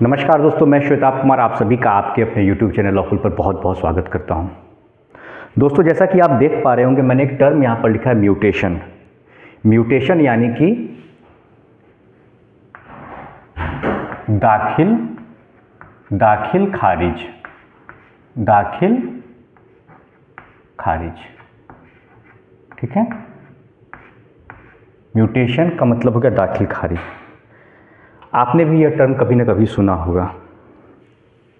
नमस्कार दोस्तों, मैं श्वेताब कुमार आप सभी का आपके अपने YouTube चैनल लॉकुल पर बहुत बहुत स्वागत करता हूं। दोस्तों, जैसा कि आप देख पा रहे होंगे, मैंने एक टर्म यहां पर लिखा है म्यूटेशन। म्यूटेशन यानी कि दाखिल खारिज। ठीक है, म्यूटेशन का मतलब हो गया दाखिल खारिज। आपने भी यह टर्म कभी ना कभी सुना होगा।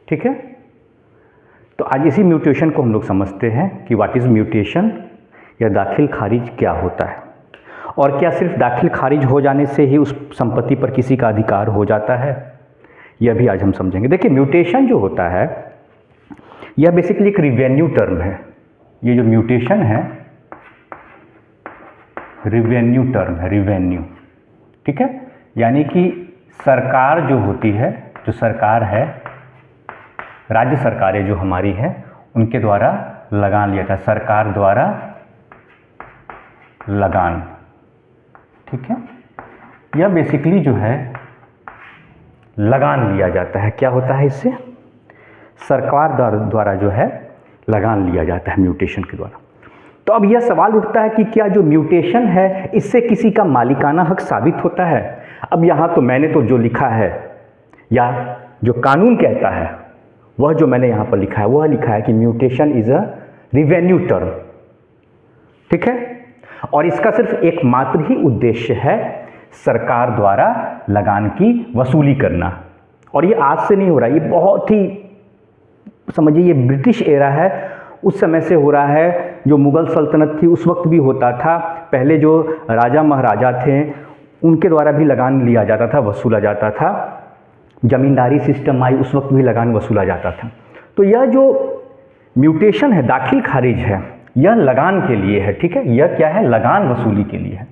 ठीक है, तो आज इसी म्यूटेशन को हम लोग समझते हैं कि व्हाट इज़ म्यूटेशन या दाखिल खारिज क्या होता है, और क्या सिर्फ दाखिल खारिज हो जाने से ही उस संपत्ति पर किसी का अधिकार हो जाता है, यह भी आज हम समझेंगे। देखिए, म्यूटेशन जो होता है यह बेसिकली एक रिवेन्यू टर्म है। ये जो म्यूटेशन है रिवेन्यू टर्म है, रिवेन्यू। ठीक है, यानी कि सरकार जो होती है, जो सरकार है, राज्य सरकारें जो हमारी हैं, उनके द्वारा लगान लिया था, सरकार द्वारा लगान। ठीक है, यह बेसिकली जो है लगान लिया जाता है। क्या होता है इससे? सरकार द्वारा जो है लगान लिया जाता है म्यूटेशन के द्वारा। तो अब यह सवाल उठता है कि क्या जो म्यूटेशन है इससे किसी का मालिकाना हक साबित होता है? अब यहाँ तो मैंने तो जो लिखा है या जो कानून कहता है वह जो मैंने यहाँ पर लिखा है वह लिखा है कि mutation is a revenue term. ठीक है, और इसका सिर्फ एकमात्र ही उद्देश्य है सरकार द्वारा लगान की वसूली करना। और ये आज से नहीं हो रहा, ये बहुत ही समझिए ये ब्रिटिश एरा है, उस समय से हो रहा है। जो मुग़ल सल्तनत थी उस वक्त भी होता था। पहले जो राजा महाराजा थे उनके द्वारा भी लगान लिया जाता था, वसूला जाता था। जमींदारी सिस्टम आई उस वक्त भी लगान वसूला जाता था। तो यह जो म्यूटेशन है, दाखिल खारिज है, यह लगान के लिए है। ठीक है, यह क्या है? लगान वसूली के लिए है।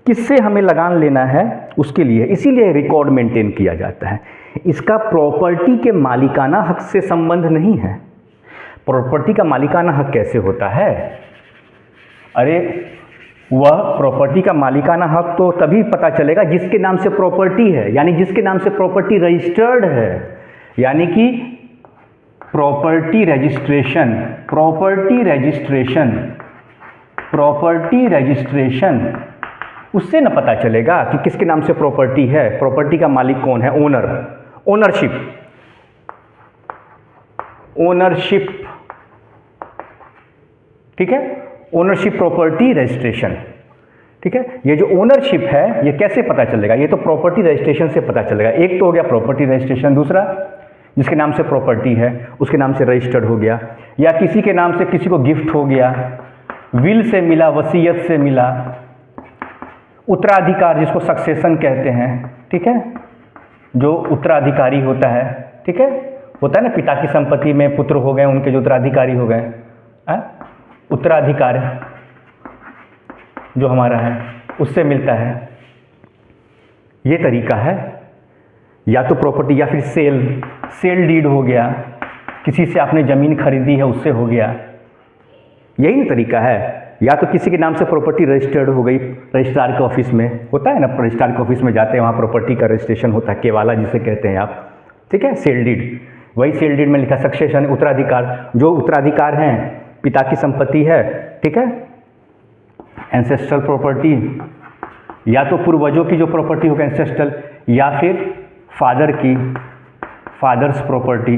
किससे हमें लगान लेना है उसके लिए, इसीलिए रिकॉर्ड मेंटेन किया जाता है। इसका प्रॉपर्टी के मालिकाना हक से संबंध नहीं है। प्रॉपर्टी का मालिकाना हक कैसे होता है? अरे वह प्रॉपर्टी का मालिकाना हक तो तभी पता चलेगा जिसके नाम से प्रॉपर्टी है, यानी जिसके नाम से प्रॉपर्टी रजिस्टर्ड है, यानी कि प्रॉपर्टी रजिस्ट्रेशन उससे न पता चलेगा कि किसके नाम से प्रॉपर्टी है, प्रॉपर्टी का मालिक कौन है, ओनरशिप। ठीक है, ओनरशिप प्रॉपर्टी रजिस्ट्रेशन। ठीक है, ये जो ओनरशिप है ये कैसे पता चलेगा? ये तो प्रॉपर्टी रजिस्ट्रेशन से पता चलेगा। एक तो हो गया प्रॉपर्टी रजिस्ट्रेशन, दूसरा जिसके नाम से प्रॉपर्टी है उसके नाम से रजिस्टर्ड हो गया, या किसी के नाम से किसी को गिफ्ट हो गया, विल से मिला, वसीयत से मिला, उत्तराधिकार जिसको सक्सेशन कहते हैं। ठीक है, जो उत्तराधिकारी होता है। ठीक है, होता है ना, पिता की संपत्ति में पुत्र हो गए, उनके जो उत्तराधिकारी हो गए, उत्तराधिकार जो हमारा है उससे मिलता है। ये तरीका है। या तो प्रॉपर्टी, या फिर सेल डीड हो गया, किसी से आपने ज़मीन खरीदी है उससे हो गया। यही ना तरीका है। या तो किसी के नाम से प्रॉपर्टी रजिस्टर्ड हो गई, रजिस्ट्रार के ऑफिस में होता है ना, रजिस्ट्रार के ऑफिस में जाते हैं, वहाँ प्रॉपर्टी का रजिस्ट्रेशन होता है, केवाला जिसे कहते हैं आप। ठीक है, सेल डीड, वही सेल डीड में लिखा सक्सेशन, उत्तराधिकार। जो उत्तराधिकार हैं, पिता की संपत्ति है। ठीक है, एंसेस्ट्रल प्रॉपर्टी, या तो पूर्वजों की जो प्रॉपर्टी होगा एंसेस्ट्रल, या फिर फादर्स प्रॉपर्टी।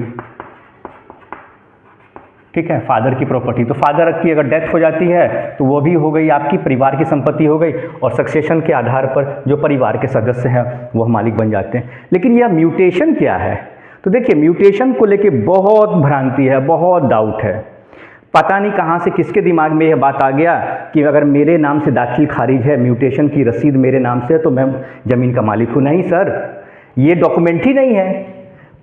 ठीक है, फादर की प्रॉपर्टी। तो फादर की अगर डेथ हो जाती है तो वो भी हो गई आपकी परिवार की संपत्ति हो गई, और सक्सेशन के आधार पर जो परिवार के सदस्य हैं वह मालिक बन जाते हैं। लेकिन यह म्यूटेशन क्या है? तो देखिए, म्यूटेशन को लेके बहुत भ्रांति है, बहुत डाउट है। पता नहीं कहाँ से किसके दिमाग में यह बात आ गया कि अगर मेरे नाम से दाखिल खारिज है, म्यूटेशन की रसीद मेरे नाम से है, तो मैं ज़मीन का मालिक हूँ। नहीं सर, ये डॉक्यूमेंट ही नहीं है,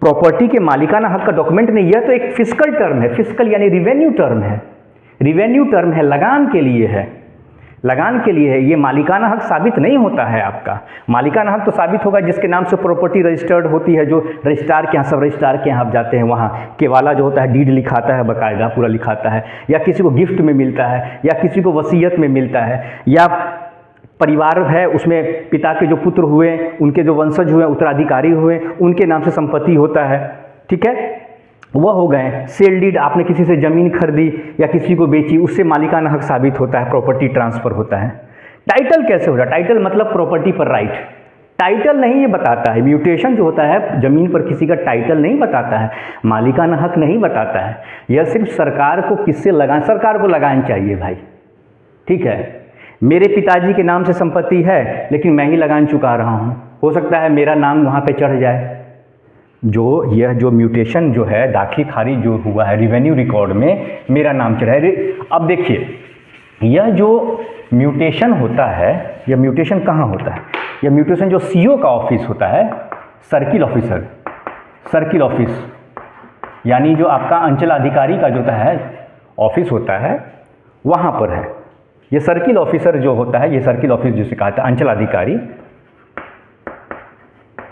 प्रॉपर्टी के मालिकाना हक का डॉक्यूमेंट नहीं। यह तो एक फिस्कल टर्म है, फिस्कल यानी रिवेन्यू टर्म है। रिवेन्यू टर्म है, लगान के लिए है, लगान के लिए है। ये मालिकाना हक साबित नहीं होता है आपका। मालिकाना हक तो साबित होगा जिसके नाम से प्रॉपर्टी रजिस्टर्ड होती है, जो रजिस्ट्रार के यहाँ, सब रजिस्ट्रार के यहाँ आप जाते हैं, वहाँ केवाला जो होता है डीड लिखाता है, बाकायदा पूरा लिखाता है, या किसी को गिफ्ट में मिलता है, या किसी को वसीयत में मिलता है, या परिवार है उसमें पिता के जो पुत्र हुए, उनके जो वंशज हुए, उत्तराधिकारी हुए, उनके नाम से संपत्ति होता है, ठीक है, वह हो गए। सेल डीड, आपने किसी से ज़मीन खरीदी या किसी को बेची, उससे मालिकाना हक साबित होता है, प्रॉपर्टी ट्रांसफ़र होता है। टाइटल कैसे होता है? टाइटल मतलब प्रॉपर्टी पर राइट। टाइटल नहीं ये बताता है, म्यूटेशन जो होता है ज़मीन पर किसी का टाइटल नहीं बताता है, मालिकाना हक नहीं बताता है। यह सिर्फ सरकार को किससे लगाना, सरकार को लगाना चाहिए भाई, ठीक है। मेरे पिताजी के नाम से संपत्ति है लेकिन मैं ही लगान चुका रहा हूँ, हो सकता है मेरा नाम वहाँ पे चढ़ जाए। यह जो म्यूटेशन जो है, दाखिल खारिज जो हुआ है रिवेन्यू रिकॉर्ड में, मेरा नाम चढ़ा है। अब देखिए, यह जो म्यूटेशन होता है, यह म्यूटेशन कहाँ होता है? यह म्यूटेशन जो सीओ का ऑफिस होता है, सर्किल ऑफिसर, सर्किल ऑफिस, यानी जो आपका अंचल अधिकारी का जो होता है ऑफिस होता है, वहाँ पर है। ये सर्किल ऑफिसर जो होता है, ये सर्किल ऑफिस जिसे कहा था अंचल अधिकारी,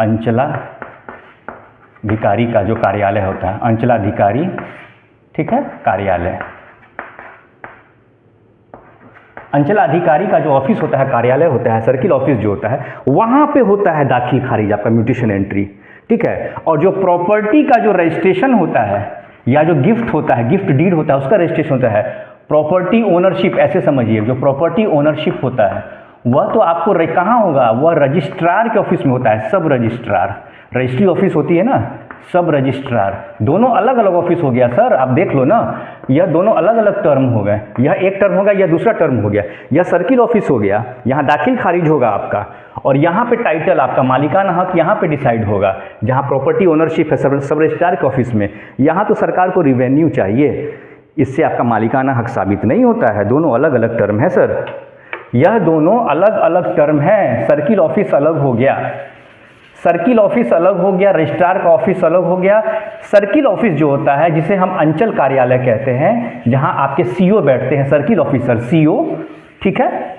अंचलाधिकारी का जो कार्यालय होता है, अंचलाधिकारी, ठीक है, कार्यालय, अंचलाधिकारी का जो ऑफिस होता है, कार्यालय होता है, सर्किल ऑफिस जो होता है, वहाँ पे होता है दाखिल खारिज, आपका म्यूटेशन एंट्री, ठीक है। और जो प्रॉपर्टी का जो रजिस्ट्रेशन होता है या जो गिफ्ट होता है, गिफ्ट डीड होता है, उसका रजिस्ट्रेशन होता है। प्रॉपर्टी ओनरशिप, ऐसे समझिए, जो प्रॉपर्टी ओनरशिप होता है वह तो आपको कहाँ होगा? वह रजिस्ट्रार के ऑफिस में होता है, सब रजिस्ट्रार, रजिस्ट्री ऑफिस होती है ना, सब रजिस्ट्रार, दोनों अलग अलग ऑफिस हो गया सर, आप देख लो ना, यह दोनों अलग अलग टर्म हो गए, यह एक टर्म हो गया, यह दूसरा टर्म हो गया। यह सर्किल ऑफिस हो गया, यहाँ दाखिल खारिज होगा आपका, और यहाँ पे टाइटल आपका मालिकाना हक यहाँ पे डिसाइड होगा, जहाँ प्रॉपर्टी ओनरशिप है सब रजिस्ट्रार के ऑफिस में। यहाँ तो सरकार को रिवेन्यू चाहिए, इससे आपका मालिकाना हक साबित नहीं होता है। दोनों अलग अलग टर्म है सर, यह दोनों अलग अलग टर्म है। सर्किल ऑफिस अलग हो गया, सर्किल ऑफिस अलग हो गया, रजिस्ट्रार का ऑफिस अलग हो गया। सर्किल ऑफिस जो होता है, जिसे हम अंचल कार्यालय कहते हैं, जहां आपके सीओ बैठते हैं, सर्किल ऑफिसर, सीओ, ठीक है,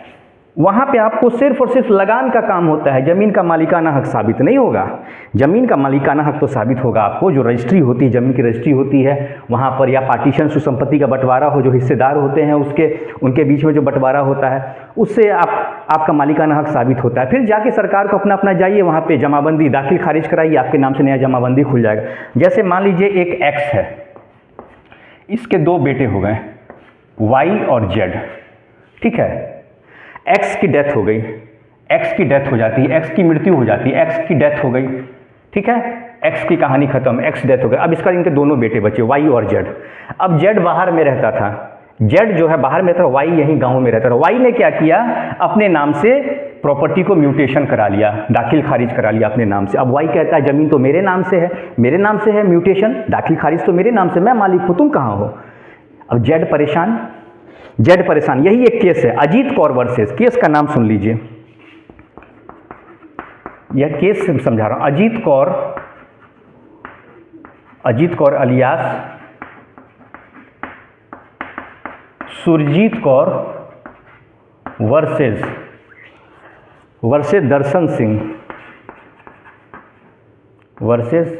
वहाँ पे आपको सिर्फ और सिर्फ लगान का काम होता है, ज़मीन का मालिकाना हक साबित नहीं होगा। ज़मीन का मालिकाना हक तो साबित होगा आपको, जो रजिस्ट्री होती है, ज़मीन की रजिस्ट्री होती है वहाँ पर, या पार्टीशन सुसंपत्ति का बंटवारा हो, जो हिस्सेदार होते हैं उसके उनके बीच में जो बंटवारा होता है, उससे आपका मालिकाना हक साबित होता है। फिर जाके सरकार को अपना अपना जाइए वहाँ पर जमाबंदी दाखिल खारिज कराइए, आपके नाम से नया जमाबंदी खुल जाएगा। जैसे मान लीजिए एक एक्स है, इसके दो बेटे हो गए, वाई और जेड, ठीक है। एक्स की डेथ हो गई, एक्स की डेथ हो जाती है, एक्स की मृत्यु हो जाती है, एक्स की डेथ हो गई, ठीक है, एक्स की कहानी खत्म, एक्स डेथ हो गई। अब इसका इनके दोनों बेटे बचे, वाई और जेड। अब जेड बाहर में रहता था, जेड जो है बाहर में था, वाई यहीं गांव में रहता था। वाई ने क्या किया? अपने नाम से प्रॉपर्टी को म्यूटेशन करा लिया, दाखिल खारिज करा लिया अपने नाम से। अब वाई कहता है ज़मीन तो मेरे नाम से है, मेरे नाम से है, म्यूटेशन दाखिल खारिज तो मेरे नाम से, मैं मालिक हूँ, तुम कहाँ हो? अब जेड परेशान, जेड परेशान। यही एक केस है, अजीत कौर वर्सेस, केस का नाम सुन लीजिए, यह केस समझा रहा हूं। Ajit Kaur alias Surjit Kaur versus Darshan Singh versus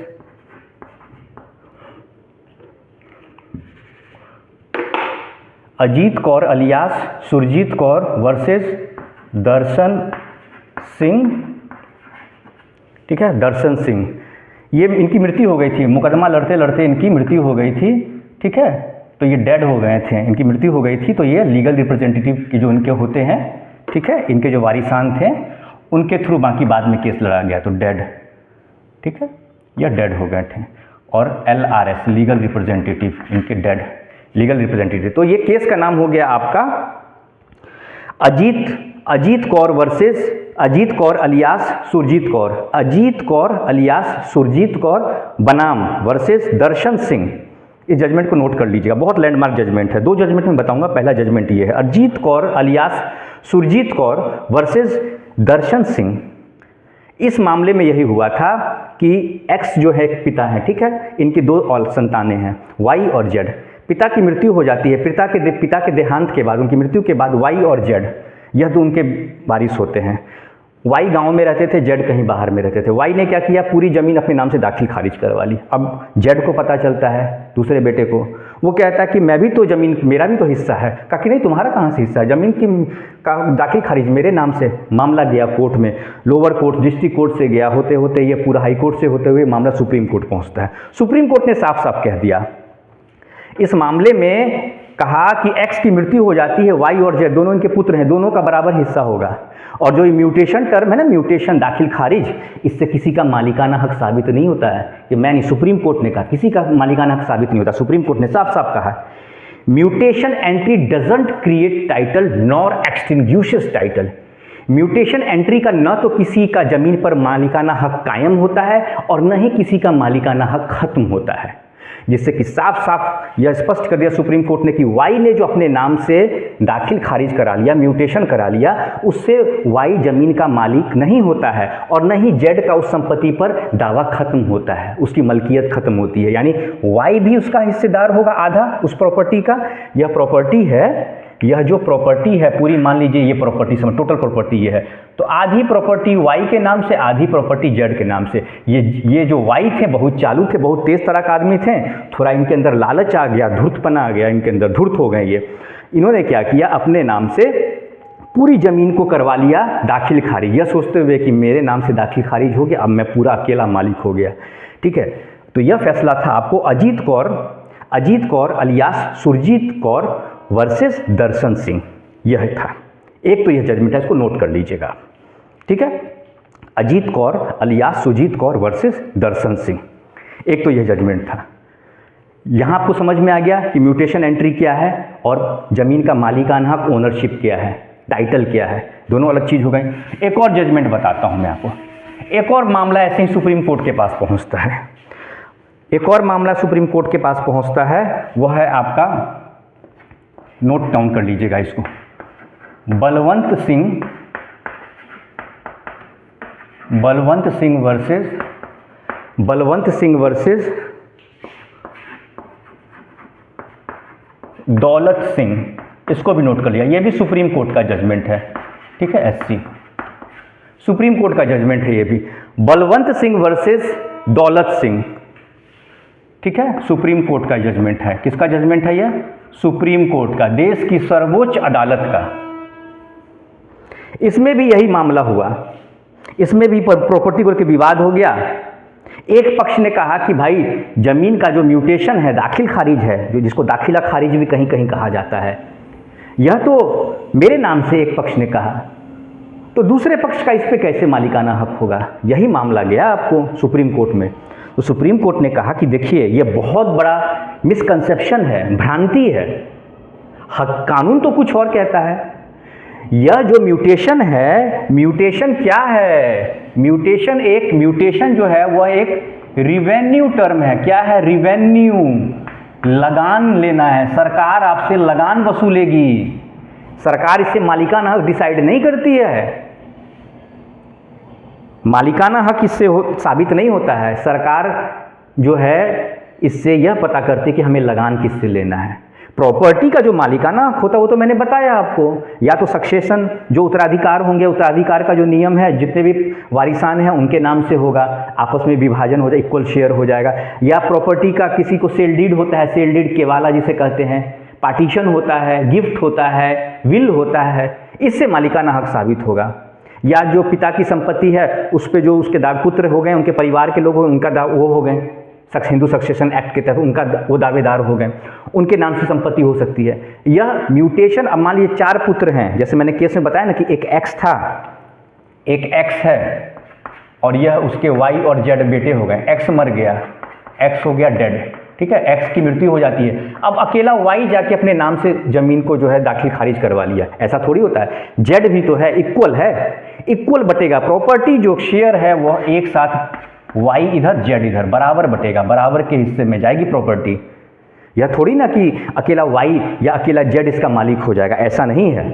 Ajit Kaur alias Surjit Kaur versus Darshan Singh, ठीक है, दर्शन सिंह। ये इनकी मृत्यु हो गई थी, मुकदमा लड़ते लड़ते इनकी मृत्यु हो गई थी, ठीक है, तो ये डेड हो गए थे, इनकी मृत्यु हो गई थी। तो ये लीगल रिप्रेजेंटेटिव के जो इनके होते हैं, ठीक है, इनके जो वारिसान थे उनके थ्रू बाकी बाद में केस लड़ा गया, तो डेड, ठीक है, यह डेड हो गए थे। और LRS लीगल रिप्रेजेंटेटिव, इनके डेड लीगल रिप्रेजेंटेटिव। तो ये केस का नाम हो गया आपका Ajit Kaur versus Ajit Kaur alias Surjit Kaur, Ajit Kaur alias Surjit Kaur बनाम वर्सेस दर्शन सिंह। इस जजमेंट को नोट कर लीजिएगा, बहुत लैंडमार्क जजमेंट है। दो जजमेंट में बताऊंगा, पहला जजमेंट ये है, अजीत कौर अलियास सुरजीत कौर वर्सेस दर्शन सिंह। इस मामले में यही हुआ था कि एक्स जो है एक पिता है, ठीक है, इनकी दो और संतानें हैं, वाई और जेड। पिता की मृत्यु हो जाती है, पिता के देहांत के बाद, उनकी मृत्यु के बाद वाई और जेड यह तो उनके वारिस होते हैं। वाई गांव में रहते थे, जेड कहीं बाहर में रहते थे। वाई ने क्या किया? पूरी ज़मीन अपने नाम से दाखिल खारिज करवा ली। अब जेड को पता चलता है, दूसरे बेटे को, वो कहता है कि मैं भी तो ज़मीन, मेरा भी तो हिस्सा है। कहा कि नहीं, तुम्हारा कहाँ से हिस्सा है, ज़मीन की का दाखिल खारिज मेरे नाम से। मामला गया कोर्ट में, लोअर कोर्ट डिस्ट्रिक्ट कोर्ट से गया, होते होते ये पूरा हाई कोर्ट से होते हुए मामला सुप्रीम कोर्ट पहुँचता है। सुप्रीम कोर्ट ने साफ साफ कह दिया इस मामले में, कहा कि एक्स की मृत्यु हो जाती है, वाई और जेड दोनों इनके पुत्र हैं, दोनों का बराबर हिस्सा होगा। और जो म्यूटेशन टर्म है ना, म्यूटेशन दाखिल खारिज, इससे किसी का मालिकाना हक साबित नहीं होता है। कि मैं नहीं, सुप्रीम कोर्ट ने कहा किसी का मालिकाना हक साबित नहीं होता। सुप्रीम कोर्ट ने साफ साफ कहा mutation entry doesn't create title nor extinguishes title. Mutation entry का न तो किसी का जमीन पर मालिकाना हक कायम होता है और न ही किसी का मालिकाना हक खत्म होता है। जिससे कि साफ साफ यह स्पष्ट कर दिया सुप्रीम कोर्ट ने कि वाई ने जो अपने नाम से दाखिल खारिज करा लिया, म्यूटेशन करा लिया, उससे वाई जमीन का मालिक नहीं होता है और न ही जेड का उस संपत्ति पर दावा खत्म होता है, उसकी मलकियत खत्म होती है। यानी वाई भी उसका हिस्सेदार होगा आधा उस प्रॉपर्टी का। यह प्रॉपर्टी है, यह जो प्रॉपर्टी है पूरी, मान लीजिए ये प्रॉपर्टी समय टोटल प्रॉपर्टी ये है, तो आधी प्रॉपर्टी वाई के नाम से, आधी प्रॉपर्टी जेड के नाम से। ये जो वाई थे बहुत चालू थे, बहुत तेज तरह का आदमी थे, थोड़ा इनके अंदर लालच आ गया, धूर्तपना आ गया, इनके अंदर धूर्त हो गए ये। इन्होंने क्या किया, अपने नाम से पूरी ज़मीन को करवा लिया दाखिल खारिज, यह सोचते हुए कि मेरे नाम से दाखिल खारिज हो गया, अब मैं पूरा अकेला मालिक हो गया। ठीक है, तो यह फैसला था आपको अजीत कौर अलियास सुरजीत कौर वर्सेस दर्शन सिंह, यह था। एक तो यह जजमेंट है, इसको नोट कर लीजिएगा। ठीक है, अजीत कौर अलियास सुरजीत कौर वर्सेस दर्शन सिंह, एक तो यह जजमेंट था। यहाँ आपको समझ में आ गया कि म्यूटेशन एंट्री क्या है और ज़मीन का मालिकाना हक, ओनरशिप क्या है, टाइटल क्या है, दोनों अलग चीज़ हो गई। एक और जजमेंट बताता हूँ मैं आपको। एक और मामला ऐसे ही सुप्रीम कोर्ट के पास पहुँचता है। एक और मामला सुप्रीम कोर्ट के पास पहुँचता है, वह है आपका, नोट डाउन कर लीजिएगा इसको, बलवंत सिंह वर्सेस दौलत सिंह। इसको भी नोट कर लिया, ये भी सुप्रीम कोर्ट का जजमेंट है। ठीक है, एससी सुप्रीम कोर्ट का जजमेंट है ये भी, बलवंत सिंह वर्सेस दौलत सिंह। ठीक है, सुप्रीम कोर्ट का जजमेंट है। किसका जजमेंट है यह? सुप्रीम कोर्ट का, देश की सर्वोच्च अदालत का। इसमें भी यही मामला हुआ, इसमें भी प्रॉपर्टी को लेकर विवाद हो गया। एक पक्ष ने कहा कि भाई जमीन का जो म्यूटेशन है, दाखिल खारिज है, जो जिसको दाखिला खारिज भी कहीं कहीं कहा जाता है, यह तो मेरे नाम से एक पक्ष ने कहा, तो दूसरे पक्ष का इस पे कैसे मालिकाना हक होगा? यही मामला गया आपको सुप्रीम कोर्ट में। तो सुप्रीम कोर्ट ने कहा कि देखिए ये बहुत बड़ा मिसकंसेप्शन है, भ्रांति है। हक कानून तो कुछ और कहता है। यह जो म्यूटेशन है, म्यूटेशन क्या है? म्यूटेशन जो है वह एक रिवेन्यू टर्म है। क्या है? रिवेन्यू, लगान लेना है। सरकार आपसे लगान वसूलेगी। सरकार इससे मालिकाना हक डिसाइड नहीं करती है। मालिकाना हक इससे साबित नहीं होता है। सरकार जो है इससे यह पता करती है कि हमें लगान किससे लेना है। प्रॉपर्टी का जो मालिकाना हक होता है वो तो मैंने बताया आपको, या तो सक्सेशन, जो उत्तराधिकार होंगे, उत्तराधिकार का जो नियम है, जितने भी वारिसान हैं उनके नाम से होगा, आपस में विभाजन हो जाए, इक्वल शेयर हो जाएगा। या प्रॉपर्टी का किसी को सेल डीड होता है, सेल डीड केवाला जिसे कहते हैं, पार्टीशन होता है, गिफ्ट होता है, विल होता है, इससे मालिकाना हक साबित होगा। या जो पिता की संपत्ति है उस पर जो उसके पुत्र हो गए, उनके परिवार के लोग उनका वो हो गए, हिंदू सक्सेशन एक्ट के तहत उनका वो दावेदार हो गए, उनके नाम से संपत्ति हो सकती है। यह म्यूटेशन, अब मान लीजिए 4 पुत्र हैं, जैसे मैंने केस में बताया ना कि एक एक्स था, एक एक्स है और यह उसके वाई और जेड बेटे हो गए। एक्स मर गया, एक्स हो गया डेड, ठीक है, एक्स की मृत्यु हो जाती है। अब अकेला वाई जाके अपने नाम से जमीन को जो है दाखिल खारिज करवा लिया, ऐसा थोड़ी होता है। जेड भी तो है, इक्वल है, इक्वल बटेगा। प्रॉपर्टी जो शेयर है वह एक साथ वाई इधर जेड इधर बराबर बटेगा, बराबर के हिस्से में जाएगी प्रॉपर्टी। यह थोड़ी ना कि अकेला वाई या अकेला जेड इसका मालिक हो जाएगा, ऐसा नहीं है।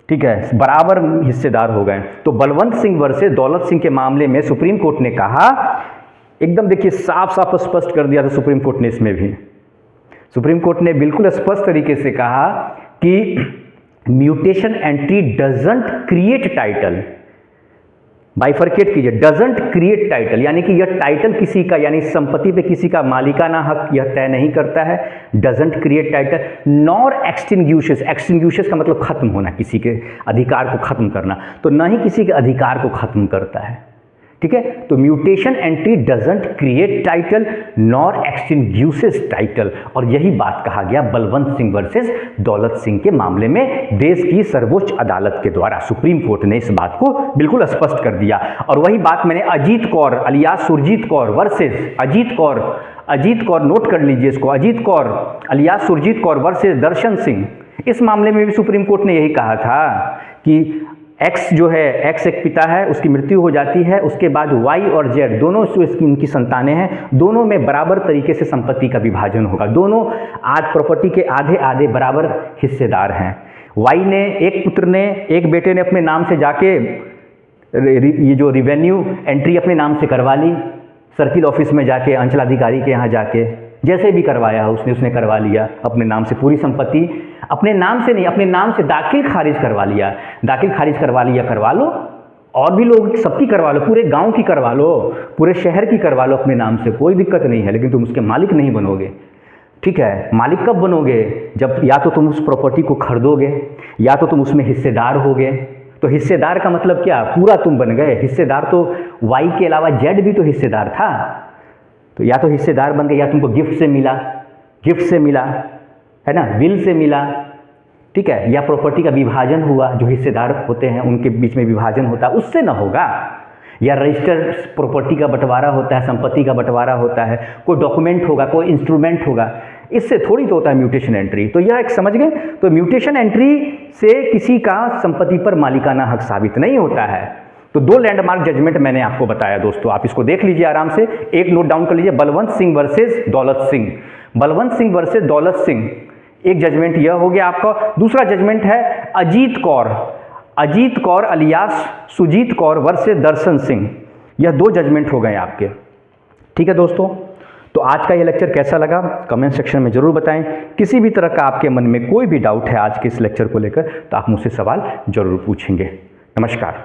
ठीक है, बराबर हिस्सेदार हो गए। तो बलवंत सिंह वर्सेस दौलत सिंह के मामले में सुप्रीम कोर्ट ने कहा, एकदम देखिए साफ साफ स्पष्ट कर दिया था सुप्रीम कोर्ट ने। इसमें भी सुप्रीम कोर्ट ने बिल्कुल स्पष्ट तरीके से कहा कि mutation entry doesn't create title. Bifurcate कीजिए, डजंट क्रिएट टाइटल, यानी कि यह टाइटल किसी का, यानी संपत्ति पे किसी का मालिकाना हक यह तय नहीं करता है, doesn't create title, nor extinguishes, extinguishes का मतलब खत्म होना, किसी के अधिकार को खत्म करना, तो ना ही किसी के अधिकार को खत्म करता है, ठीक है। तो mutation entry doesn't create title nor extinguishes title, और यही बात कहा गया बलवंत सिंह वर्सेस दौलत सिंह के मामले में देश की सर्वोच्च अदालत के द्वारा। सुप्रीम कोर्ट ने इस बात को बिल्कुल स्पष्ट कर दिया, और वही बात मैंने Ajit Kaur alias Surjit Kaur versus Ajit Kaur note कर लीजिए इसको, अजीत कौर अलियास सुरजीत कौर वर्सेस दर्शन सिंह, इस मामले में भी सुप्रीम कोर्ट ने यही कहा था कि एक्स जो है, एक्स एक पिता है, उसकी मृत्यु हो जाती है, उसके बाद वाई और जेड दोनों जो इनकी संतानें हैं, दोनों में बराबर तरीके से संपत्ति का विभाजन होगा, दोनों आज प्रॉपर्टी के आधे आधे बराबर हिस्सेदार हैं। वाई ने, एक पुत्र ने, एक बेटे ने अपने नाम से जाके ये जो रिवेन्यू एंट्री अपने नाम से करवा ली, सर्किल ऑफिस में जाके, अंचलाधिकारी के यहाँ जाके, जैसे भी करवाया उसने करवा लिया अपने नाम से, पूरी संपत्ति अपने नाम से नहीं, अपने नाम से दाखिल खारिज करवा लिया, दाखिल खारिज करवा लिया, करवा लो, और भी लोग सबकी करवा लो, पूरे गांव की करवा लो, पूरे शहर की करवा लो अपने नाम से, कोई दिक्कत नहीं है, लेकिन तुम उसके मालिक नहीं बनोगे, ठीक है। मालिक कब बनोगे? जब या तो तुम उस प्रॉपर्टी को खरीदोगे, या तो तुम उसमें हिस्सेदार होगे। तो हिस्सेदार का मतलब क्या? पूरा तुम बन गए हिस्सेदार। तो वाई के अलावा जेड भी तो हिस्सेदार था, तो या तो हिस्सेदार बन गए, या तुमको गिफ्ट से मिला, है ना, विल से मिला, ठीक है, या प्रॉपर्टी का विभाजन हुआ, जो हिस्सेदार होते हैं उनके बीच में विभाजन होता है, उससे ना होगा, या रजिस्टर्ड प्रॉपर्टी का बंटवारा होता है, संपत्ति का बंटवारा होता है, कोई डॉक्यूमेंट होगा, कोई इंस्ट्रूमेंट होगा, इससे थोड़ी तो होता है म्यूटेशन एंट्री। तो यह एक समझ गए। तो म्यूटेशन एंट्री से किसी का संपत्ति पर मालिकाना हक साबित नहीं होता है। तो दो लैंडमार्क जजमेंट मैंने आपको बताया दोस्तों, आप इसको देख लीजिए आराम से, एक नोट डाउन कर लीजिए, बलवंत सिंह वर्सेस दौलत सिंह, बलवंत सिंह वर्सेस दौलत सिंह, एक जजमेंट यह हो गया आपका। दूसरा जजमेंट है अजीत कौर अलियास सुजीत कौर वर्सेस दर्शन सिंह, यह दो जजमेंट हो गए आपके, ठीक है दोस्तों। तो आज का यह लेक्चर कैसा लगा कमेंट सेक्शन में जरूर बताएं। किसी भी तरह का आपके मन में कोई भी डाउट है आज के इस लेक्चर को लेकर, तो आप मुझसे सवाल जरूर पूछेंगे। नमस्कार।